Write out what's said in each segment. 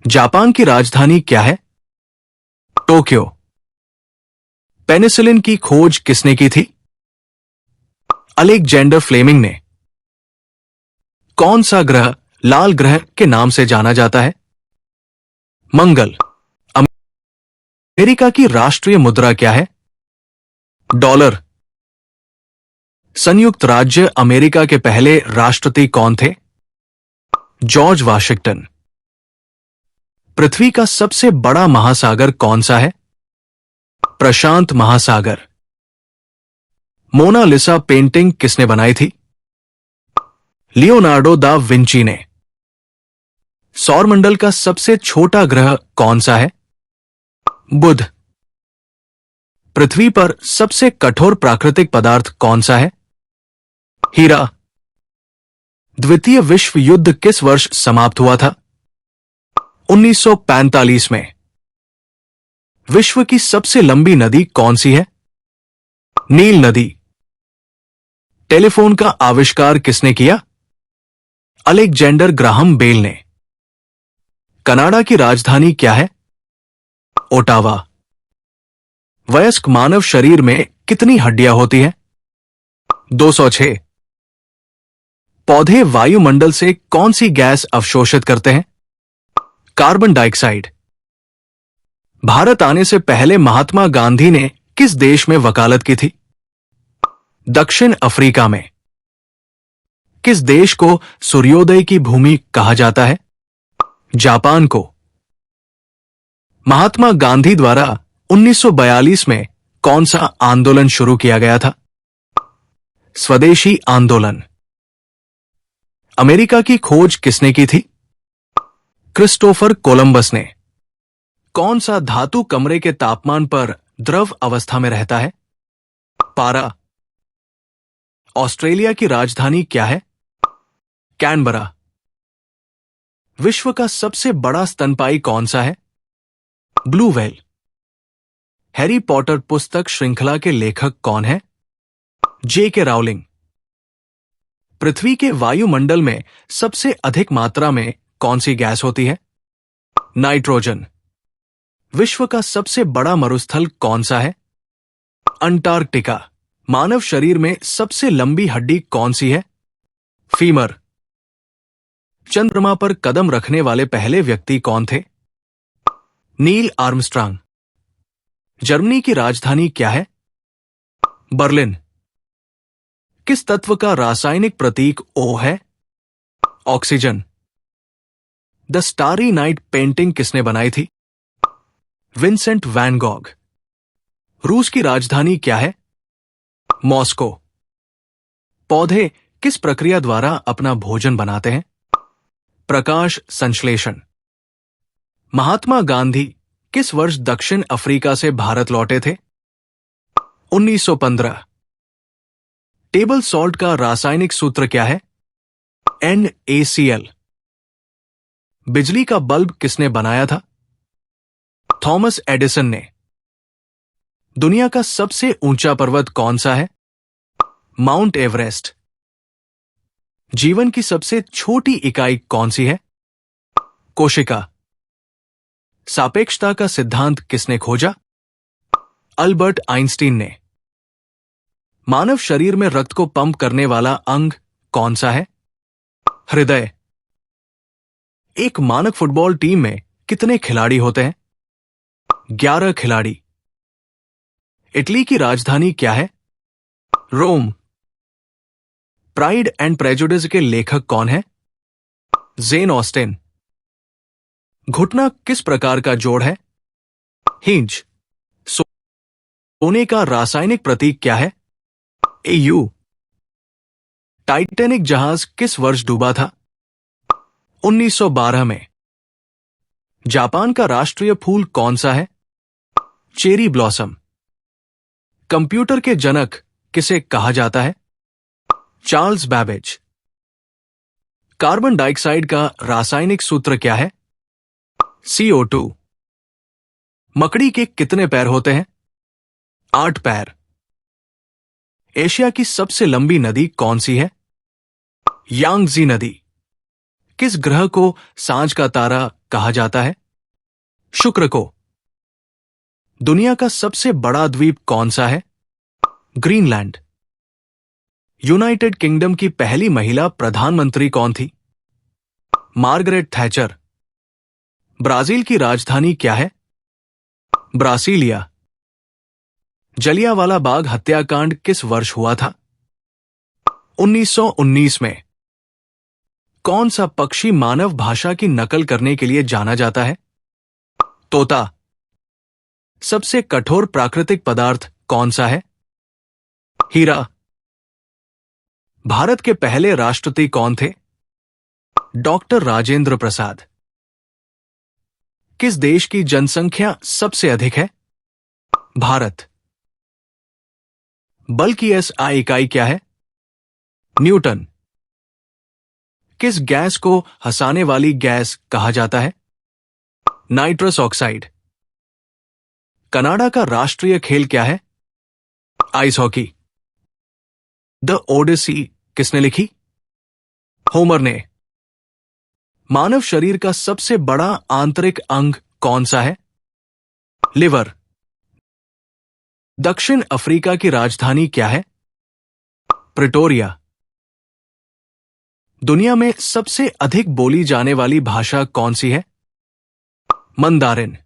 Japan की राजधानी क्या है? टोक्यो। पेनिसिलिन की खोज किसने की थी? अलेक्जेंडर फ्लेमिंग ने। कौन सा ग्रह लाल ग्रह के नाम से जाना जाता है? मंगल। अमेरिका की राष्ट्रीय मुद्रा क्या है? डॉलर। संयुक्त राज्य अमेरिका के पहले राष्ट्रपति कौन थे? George Washington. पृथ्वी का सबसे बड़ा महासागर कौन सा है? प्रशांत महासागर। मोनालिसा पेंटिंग किसने बनाई थी? लियोनार्डो दा विंची ने। सौरमंडल का सबसे छोटा ग्रह कौन सा है? बुध। पृथ्वी पर सबसे कठोर प्राकृतिक पदार्थ कौन सा है? हीरा। द्वितीय विश्व युद्ध किस वर्ष समाप्त हुआ था? 1945 में। विश्व की सबसे लंबी नदी कौन सी है? नील नदी। टेलीफोन का आविष्कार किसने किया? अलेक्जेंडर ग्राहम बेल ने। कनाडा की राजधानी क्या है? ओटावा। वयस्क मानव शरीर में कितनी हड्डियां होती हैं? 206। पौधे वायुमंडल से कौन सी गैस अवशोषित करते हैं? Carbon dioxide. भारत आने से पहले महात्मा गांधी ने किस देश में वकालत की थी? दक्षिण अफ्रीका में। किस देश को सूर्योदय की भूमि कहा जाता है? जापान को। महात्मा गांधी द्वारा 1942 में कौन सा आंदोलन शुरू किया गया था? स्वदेशी आंदोलन। अमेरिका की खोज किसने की थी? क्रिस्टोफर कोलंबस ने। कौन सा धातु कमरे के तापमान पर द्रव अवस्था में रहता है? पारा। ऑस्ट्रेलिया की राजधानी क्या है? कैनबरा। विश्व का सबसे बड़ा स्तनपायी कौन सा है? Blue whale. हैरी पॉटर पुस्तक श्रृंखला के लेखक कौन है? जे.के. राउलिंग। पृथ्वी के वायुमंडल में सबसे अधिक मात्रा में कौन सी गैस होती है? नाइट्रोजन। विश्व का सबसे बड़ा मरुस्थल कौन सा है? अंटार्कटिका। मानव शरीर में सबसे लंबी हड्डी कौन सी है? फीमर। चंद्रमा पर कदम रखने वाले पहले व्यक्ति कौन थे? Neil Armstrong. जर्मनी की राजधानी क्या है? बर्लिन। किस तत्व का रासायनिक प्रतीक O है? Oxygen. The starry night painting किसने बनाई थी? Vincent van Gogh. रूस की राजधानी क्या है? मॉस्को। पौधे किस प्रक्रिया द्वारा अपना भोजन बनाते हैं? प्रकाश संश्लेषण। महात्मा गांधी किस वर्ष दक्षिण अफ्रीका से भारत लौटे थे? 1915। टेबल सॉल्ट का रासायनिक सूत्र क्या है? NaCl। बिजली का बल्ब किसने बनाया था? थॉमस एडिसन ने। दुनिया का सबसे ऊंचा पर्वत कौन सा है? Mount Everest. जीवन की सबसे छोटी इकाई कौन सी है? कोशिका। सापेक्षता का सिद्धांत किसने खोजा? अल्बर्ट आइंस्टीन ने। मानव शरीर में रक्त को पंप करने वाला अंग कौन सा है? हृदय। एक मानक फुटबॉल टीम में कितने खिलाड़ी होते हैं? 11 खिलाड़ी। इटली की राजधानी क्या है? रोम। प्राइड एंड प्रेजुडिस के लेखक कौन है? Jane Austen. घुटना किस प्रकार का जोड़ है? हिंज। सोने का रासायनिक प्रतीक क्या है? Au। टाइटैनिक जहाज किस वर्ष डूबा था? 1912 में। जापान का राष्ट्रीय फूल कौन सा है? Cherry blossom. कंप्यूटर के जनक किसे कहा जाता है? Charles Babbage. कार्बन डाइऑक्साइड का रासायनिक सूत्र क्या है? CO2। मकड़ी के कितने पैर होते हैं? 8 पैर। एशिया की सबसे लंबी नदी कौन सी है? यांगजी नदी। किस ग्रह को सांझ का तारा कहा जाता है? शुक्र को। दुनिया का सबसे बड़ा द्वीप कौन सा है? ग्रीनलैंड। यूनाइटेड किंगडम की पहली महिला प्रधानमंत्री कौन थी? Margaret Thatcher. ब्राजील की राजधानी क्या है? ब्रासीलिया। जलियांवाला बाग हत्याकांड किस वर्ष हुआ था? 1919 में। कौन सा पक्षी मानव भाषा की नकल करने के लिए जाना जाता है? तोता। सबसे कठोर प्राकृतिक पदार्थ कौन सा है? हीरा। भारत के पहले राष्ट्रपति कौन थे? डॉक्टर राजेंद्र प्रसाद। किस देश की जनसंख्या सबसे अधिक है? भारत। बल की एसआई इकाई क्या है? न्यूटन। किस गैस को हंसाने वाली गैस कहा जाता है? Nitrous oxide. कनाडा का राष्ट्रीय खेल क्या है? Ice hockey. द ओडिसी किसने लिखी? होमर ने। मानव शरीर का सबसे बड़ा आंतरिक अंग कौन सा है? लिवर। दक्षिण अफ्रीका की राजधानी क्या है? प्रिटोरिया। दुनिया में सबसे अधिक बोली जाने वाली भाषा कौन सी है? मंदारिन।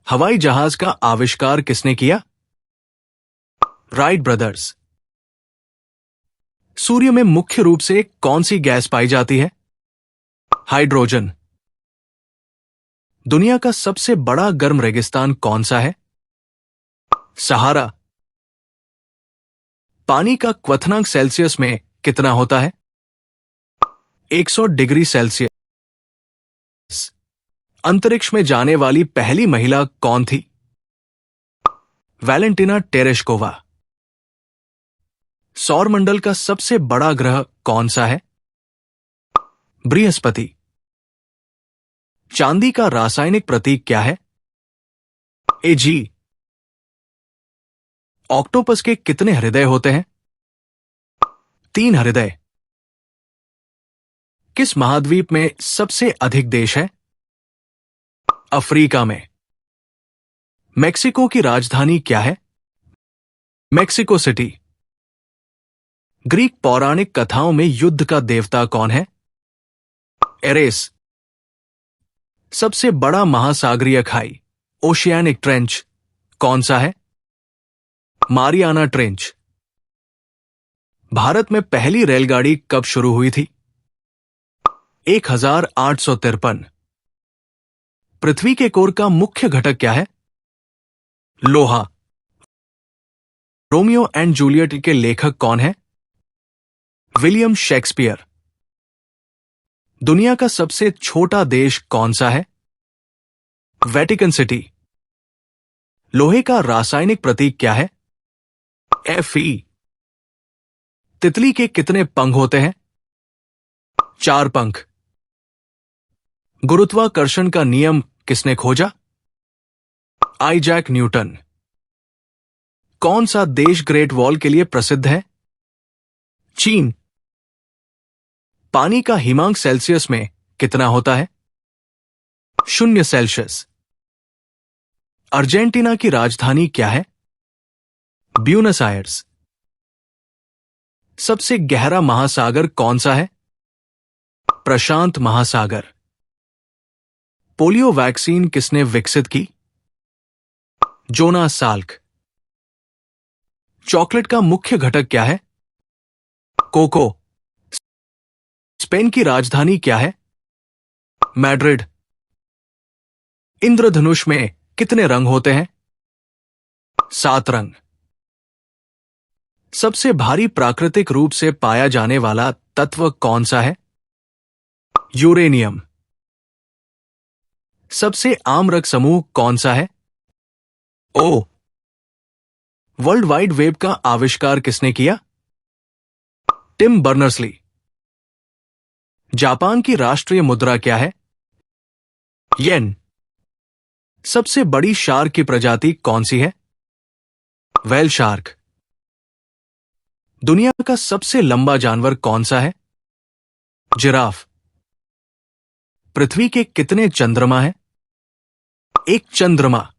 हवाई जहाज का आविष्कार किसने किया? Wright brothers. सूर्य में मुख्य रूप से कौन सी गैस पाई जाती है? हाइड्रोजन। दुनिया का सबसे बड़ा गर्म रेगिस्तान कौन सा है? सहारा। पानी का क्वथनांक सेल्सियस में कितना होता है? 100 डिग्री सेल्सियस। अंतरिक्ष में जाने वाली पहली महिला कौन थी? Valentina Tereshkova. सौरमंडल का सबसे बड़ा ग्रह कौन सा है? बृहस्पति। चांदी का रासायनिक प्रतीक क्या है? एजी। ऑक्टोपस के कितने हृदय होते हैं? 3 हृदय। किस महाद्वीप में सबसे अधिक देश है? अफ्रीका में। मेक्सिको की राजधानी क्या है? Mexico city. ग्रीक पौराणिक कथाओं में युद्ध का देवता कौन है? एरेस। सबसे बड़ा महासागरीय खाई ओशियानिक ट्रेंच कौन सा है? Mariana trench. भारत में पहली रेलगाड़ी कब शुरू हुई थी? 1853। पृथ्वी के कोर का मुख्य घटक क्या है? लोहा। रोमियो एंड जूलियट के लेखक कौन है? William Shakespeare. दुनिया का सबसे छोटा देश कौन सा है? Vatican city. लोहे का रासायनिक प्रतीक क्या है? Fe। तितली के कितने पंख होते हैं? 4 पंख। गुरुत्वाकर्षण का नियम किसने खोजा? Isaac Newton. कौन सा देश ग्रेट वॉल के लिए प्रसिद्ध है? चीन। पानी का हिमांक सेल्सियस में कितना होता है? 0 सेल्सियस। अर्जेंटीना की राजधानी क्या है? Buenos Aires. सबसे गहरा महासागर कौन सा है? प्रशांत महासागर। पोलियो वैक्सीन किसने विकसित की? Jonas Salk. चॉकलेट का मुख्य घटक क्या है? कोको। स्पेन की राजधानी क्या है? मैड्रिड। इंद्रधनुष में कितने रंग होते हैं? 7 रंग। सबसे भारी प्राकृतिक रूप से पाया जाने वाला तत्व कौन सा है? यूरेनियम। सबसे आम रग समूह कौन सा है? ओ। वर्ल्ड वाइड वेब का आविष्कार किसने किया? Tim Berners-Lee. जापान की राष्ट्रीय मुद्रा क्या है? येन। सबसे बड़ी शार्क की प्रजाति कौन सी है? Whale shark. दुनिया का सबसे लंबा जानवर कौन सा है? जिराफ। पृथ्वी के कितने चंद्रमा हैं? एक चंद्रमा